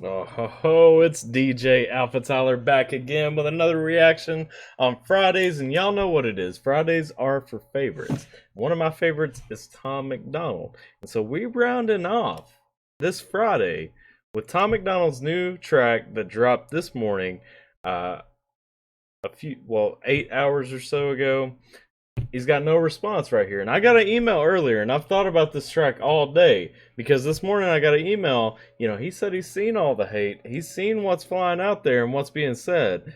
Oh, ho, ho, it's DJ AlphaTyler back again with another reaction on Fridays, and y'all know what it is. Fridays are for favorites. One of my favorites is Tom MacDonald, and so we're rounding off this Friday with Tom MacDonald's new track that dropped this morning, 8 hours or so ago. He's got no response right here. And I got an email earlier, and I've thought about this track all day, because this morning I got an email. You know, he said he's seen all the hate. He's seen what's flying out there and what's being said.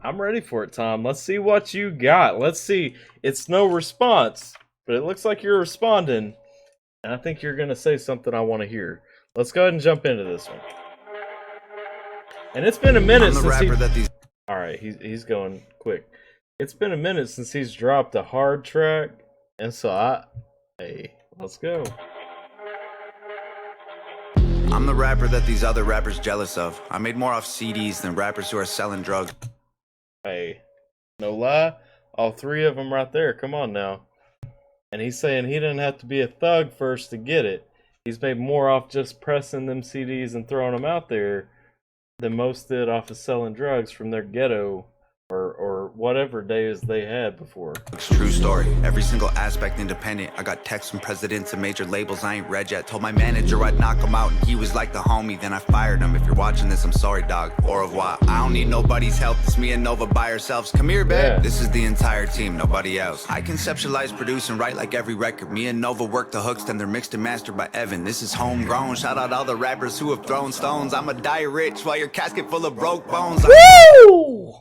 I'm ready for it, Tom. Let's see what you got. Let's see. It's no response, but it looks like you're responding. And I think you're going to say something I want to hear. Let's go ahead and jump into this one. And it's been a minute since he... Alright, he's going quick. It's been a minute since he's dropped a hard track, and so hey, let's go. I'm the rapper that these other rappers jealous of. I made more off CDs than rappers who are selling drugs. Hey, no lie, all three of them right there, come on now. And he's saying he didn't have to be a thug first to get it. He's made more off just pressing them CDs and throwing them out there than most did off of selling drugs from their ghetto or whatever days they had before. It's true story. Every single aspect independent. I got texts from presidents and major labels I ain't read yet. Told my manager I'd knock him out and he was like the homie. Then I fired him. If you're watching this, I'm sorry, dog. Au revoir. I don't need nobody's help. It's me and Nova by ourselves. Come here, babe. Yeah. This is the entire team, nobody else. I conceptualize, produce, and write like every record. Me and Nova work the hooks, then they're mixed and mastered by Evan. This is homegrown. Shout out all the rappers who have thrown stones. I'ma die rich while your casket full of broke bones. Woo!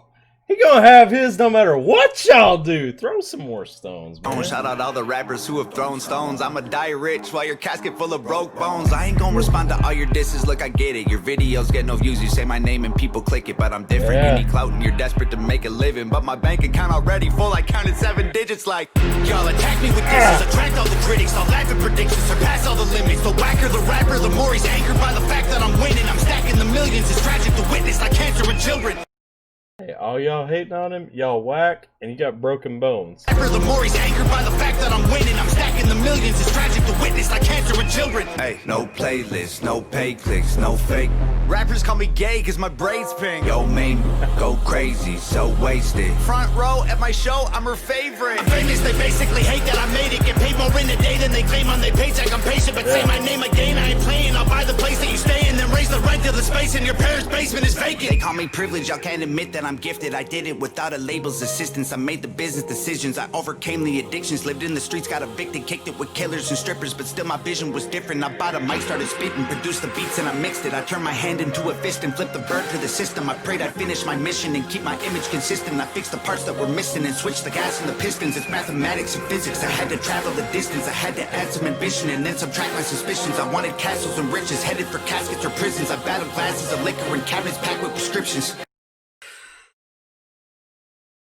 He gonna have his no matter what y'all do. Throw some more stones, man. Shout out all the rappers who have thrown stones. I'ma die rich while your casket full of broke bones. I ain't gonna respond to all your disses. Look, I get it. Your videos get no views. You say my name and people click it, but I'm different. Yeah. You need clout and you're desperate to make a living. But my bank account already full. I counted 7 digits like y'all attack me with disses. Attract all the critics. I'll laugh at predictions. Surpass all the limits. The whacker the rapper, the more he's anchored by the fact that I'm winning. I'm stacking the millions. It's tragic to witness like cancer in children. Hey, all y'all hating on him, y'all whack, and you got broken bones. The more he's anchored by the fact that I'm winning, I'm stacking the millions. It's tragic to witness like cancer in children. Hey, no playlist, no pay clicks, no fake. Rappers call me gay cause my braids pink. Yo, made me go crazy, so wasted. Front row at my show, I'm her favorite. I'm famous, they basically hate that I made it. Get paid more in a day than they claim on their paycheck. I'm patient, but say my name again, I ain't playing. I'll buy the place that you stay in, then raise the rent till the space in your parents' basement is vacant. They call me privileged, y'all can't admit that I'm gifted. I did it without a label's assistance. I made the business decisions. I overcame the addictions. Lived in the streets, got evicted, kicked it with killers and strippers. But still my vision was different. I bought a mic, started spitting, produced the beats and I mixed it. I turned my hand into a fist and flipped the bird to the system. I prayed I'd finish my mission and keep my image consistent. I fixed the parts that were missing and switched the gas and the pistons. It's mathematics and physics. I had to travel the distance. I had to add some ambition and then subtract my suspicions. I wanted castles and riches, headed for caskets or prisons. I battled glasses of liquor and cabinets packed with prescriptions.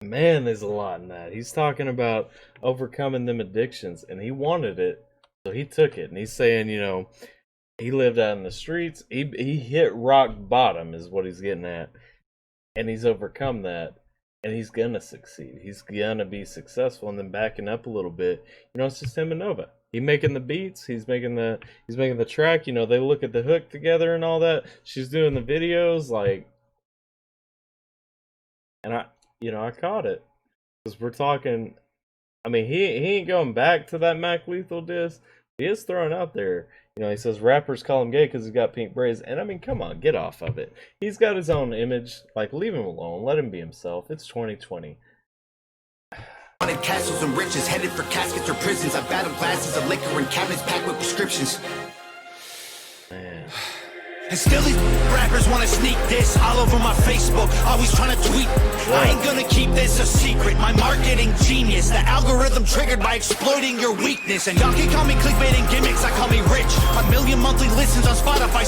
Man, there's a lot in that. He's talking about overcoming them addictions, and he wanted it, so he took it. And he's saying, you know, he lived out in the streets. He hit rock bottom is what he's getting at. And he's overcome that, and he's gonna succeed. He's gonna be successful. And then backing up a little bit, you know, it's just him and Nova. He's making the beats, he's making the track, you know, they look at the hook together and all that. She's doing the videos, like, and I caught it. Because we're talking, I mean, he ain't going back to that Mac Lethal diss. He is throwing out there, you know, he says rappers call him gay because he's got pink braids. And I mean, come on, get off of it. He's got his own image. Like, leave him alone. Let him be himself. It's 2020. Wanted castles and riches, headed for caskets or prisons. I battled glasses of liquor and cabinets packed with prescriptions. Man. And still these rappers wanna sneak this all over my Facebook, always trying to tweet. I ain't gonna keep this a secret. My marketing genius, the algorithm triggered by exploiting your weakness. And y'all can call me clickbait and gimmicks, I call me rich. 1 million monthly listens on Spotify.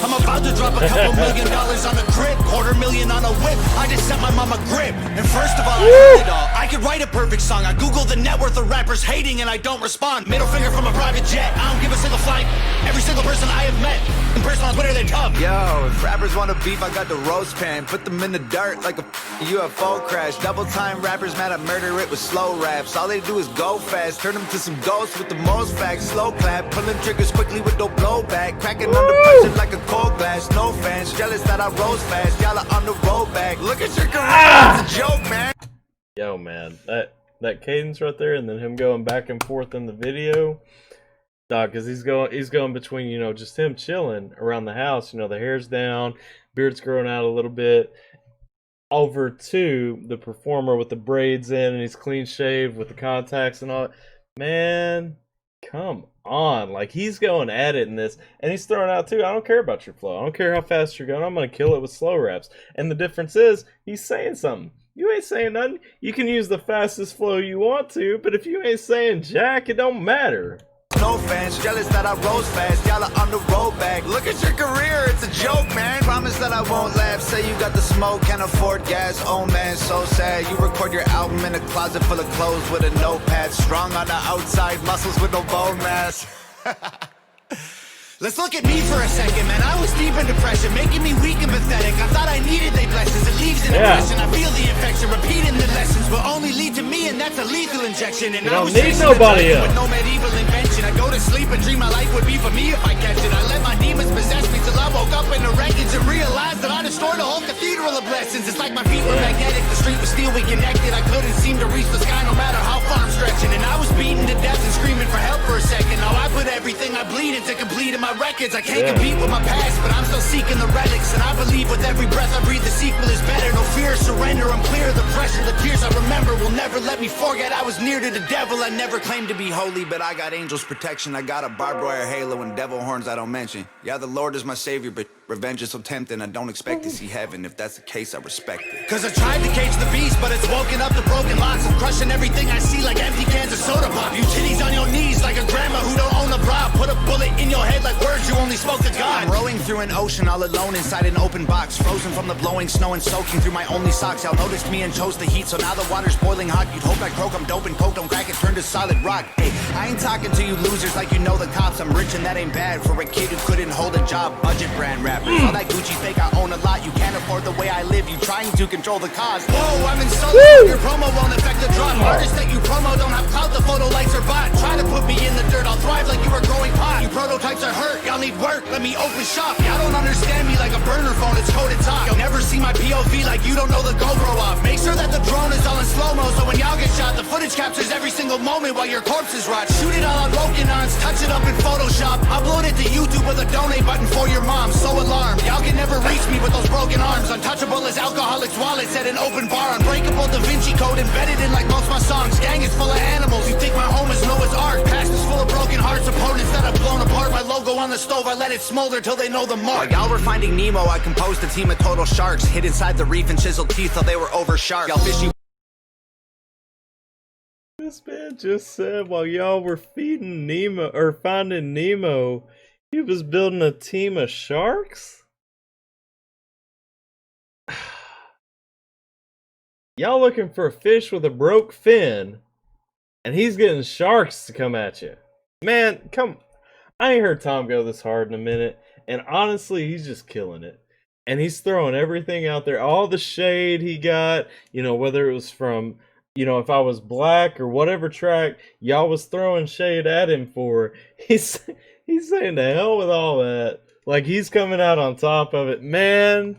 I'm about to drop a couple $1 million on the crib, $250,000 on a whip. I just sent my mom a grip. And first of all, I heard it all. I could write a perfect song. I Google the net worth of rappers hating and I don't respond. Middle finger from a private jet. I don't give a single flight. Every single person I have met, in person on Twitter, they're tough. Yo, if rappers want to beef, I got the roast pan. Put them in the dirt like a UFO crash. Double time rappers mad I murder it with slow raps. All they do is go fast, turn them to some ghosts with the most facts. Slow clap, pulling triggers quickly with no blowback. Cracking under pressure like a cold glass. No fans, jealous that I rose fast. Y'all are on the road back. Look at your career, it's a joke, man. Yo, man, that cadence right there, and then him going back and forth in the video, dog, because he's going between, you know, just him chilling around the house, you know, the hair's down, beard's growing out a little bit, over to the performer with the braids in, and he's clean shaved with the contacts and all. Man, come on, like, he's going at it in this, and he's throwing out too, I don't care about your flow, I don't care how fast you're going, I'm gonna kill it with slow raps. And the difference is, he's saying something. You ain't saying nothing. You can use the fastest flow you want to, but if you ain't saying jack, it don't matter. No fans, jealous that I rose fast. Y'all are on the road back. Look at your career, it's a joke, man. Promise that I won't laugh. Say you got the smoke, can't afford gas. Oh man, so sad. You record your album in a closet full of clothes with a notepad. Strong on the outside, muscles with no bone mass. Let's look at me for a second, man. I was deep in depression, making me weak and pathetic. I thought I needed they blessings. It leaves an impression. I feel the infection, repeating the lessons will only lead to me, and that's a lethal injection. And you I don't was need nobody else. With no medieval invention. I go to sleep and dream my life would be for me if I catch it. I let my demons possess me till I woke up in the wreckage and realized that I destroyed a whole cathedral of blessings. It's like my feet were magnetic, the street was steel, we connected. I couldn't seem to reach the sky no matter how far I'm stretching. And I was beaten to death and screaming for help for a second. Now I put everything I bleed into completing my records. I can't compete with my past, but I'm still seeking the relics. And I believe with every breath I breathe, the sequel is better. No fear, surrender, I'm clear. The pressure, the tears I remember will never let me forget I was near to the devil. I never claimed to be holy, but I got angels' protection. I got a barbed wire halo and devil horns I don't mention. Yeah, the Lord is my savior, but revenge is so tempting. I don't expect to see heaven. If that's the case, I respect it. Cause I tried to cage the beast, but it's woken up the broken locks. I'm crushing everything I see like empty cans of soda pop. You titties on your knees like a grandma who don't own a bra. Put a bullet in your head like words you only spoke to God. I'm rowing through an ocean all alone inside an open box, frozen from the blowing snow and soaking through my only socks. Y'all noticed me and chose the heat, so now the water's boiling hot. You'd hope I croak, I'm dope and coke, don't crack it, turn to solid rock. Hey, I ain't talking to you losers like you know the cops. I'm rich and that ain't bad for a kid who couldn't hold a job. Budget brand rappers, all that Gucci fake, I own a lot. You can't afford the way I live, you trying to control the cost. Whoa, I'm in solo, your promo won't affect the drop. Artists that you promo don't have clout, the photo likes are bought. Try to put me in the dirt, I'll thrive like you were growing pot. You prototypes are hurt, y'all need work, let me open shop. Y'all don't understand me like a burner phone, it's coded talk. You'll never see my POV like you don't know the GoPro off. Make sure that the drone is all in slow-mo, so when y'all get shot, the footage captures every single moment while your corpses rot. Shoot it all on broken arms, touch it up in Photoshop. Upload it to YouTube with a donate button for your mom. So alarmed, y'all can never reach me with those broken arms. Untouchable as alcoholics' wallets at an open bar. Unbreakable Da Vinci Code embedded in like most my songs. Gang is full of animals, you think my home is Noah's Ark. Past is full of broken hearts, opponents that have blown apart. My logo on the stove, I let it smolder till they know the mark. While y'all were finding Nemo, I composed a team of total sharks. Hid inside the reef and chiseled teeth till they were over sharp. Y'all fishy. This man just said while y'all were feeding Nemo or finding Nemo, he was building a team of sharks? Y'all looking for a fish with a broke fin, and he's getting sharks to come at you. Man, come. I ain't heard Tom go this hard in a minute, and honestly, he's just killing it. And he's throwing everything out there, all the shade he got, you know, whether it was from, you know, If I Was Black or whatever track y'all was throwing shade at him for. He's saying to hell with all that. Like, he's coming out on top of it. Man,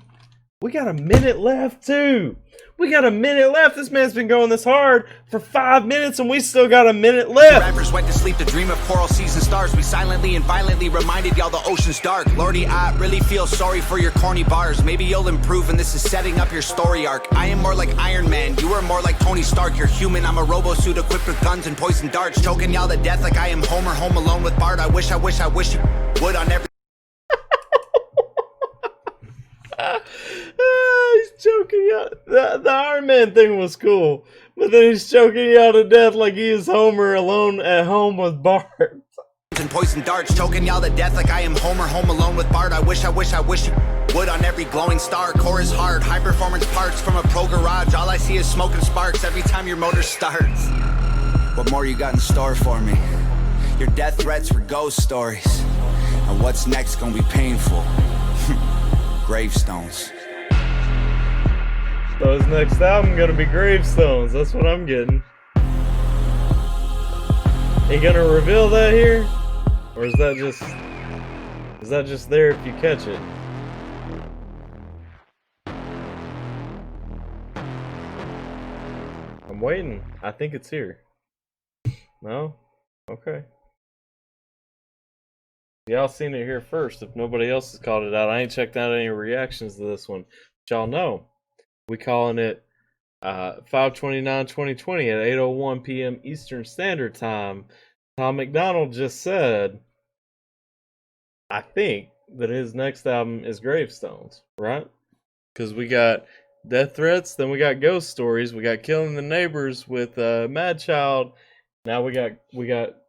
we got a minute left, too. We got a minute left. This man's been going this hard for 5 minutes, and we still got a minute left. Rappers went to sleep to dream of coral seas and stars. We silently and violently reminded y'all the ocean's dark. Lordy, I really feel sorry for your corny bars. Maybe you'll improve, and this is setting up your story arc. I am more like Iron Man. You are more like Tony Stark. You're human. I'm a robo-suit equipped with guns and poison darts. Choking y'all to death like I am Homer home alone with Bart. I wish you would on every... He's choking you out. The Iron Man thing was cool, but then he's choking you out to death like he is Homer alone at home with Bart. And poison darts, choking y'all to death like I am Homer home alone with Bart. I wish you would on every glowing star. Chorus hard, high performance parts from a pro garage. All I see is smoke and sparks every time your motor starts. What more you got in store for me? Your death threats were ghost stories. And what's next gonna be painful. Gravestones. So his next album gonna be Gravestones. That's what I'm getting. He gonna reveal that here, or is that just there if you catch it? I'm waiting. I think it's here. No? Okay. Y'all seen it here first. If nobody else has called it out, I ain't checked out any reactions to this one. But y'all know, we calling it 5/29/2020 at 8:01 p.m. Eastern Standard Time. Tom MacDonald just said, I think that his next album is Gravestones, right? Because we got death threats, then we got ghost stories, we got killing the neighbors with Mad Child. Now we got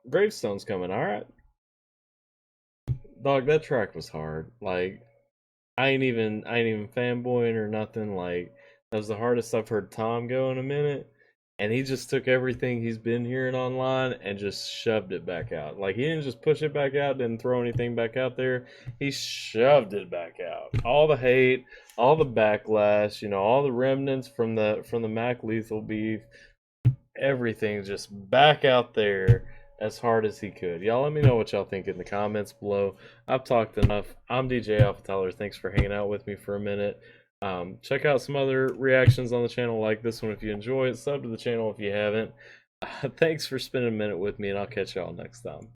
Gravestones coming. All right, dog, that track was hard. Like, I ain't even fanboying or nothing. Like, that was the hardest I've heard Tom go in a minute. And he just took everything he's been hearing online and just shoved it back out. Like, he didn't just push it back out, didn't throw anything back out there. He shoved it back out. All the hate, all the backlash, you know, all the remnants from the Mac Lethal beef, everything just back out there as hard as he could. Y'all let me know what y'all think in the comments below. I've talked enough. I'm DJ AlphaTyler. Thanks for hanging out with me for a minute. Check out some other reactions on the channel like this one if you enjoy it. Sub to the channel if you haven't. Thanks for spending a minute with me, and I'll catch y'all next time.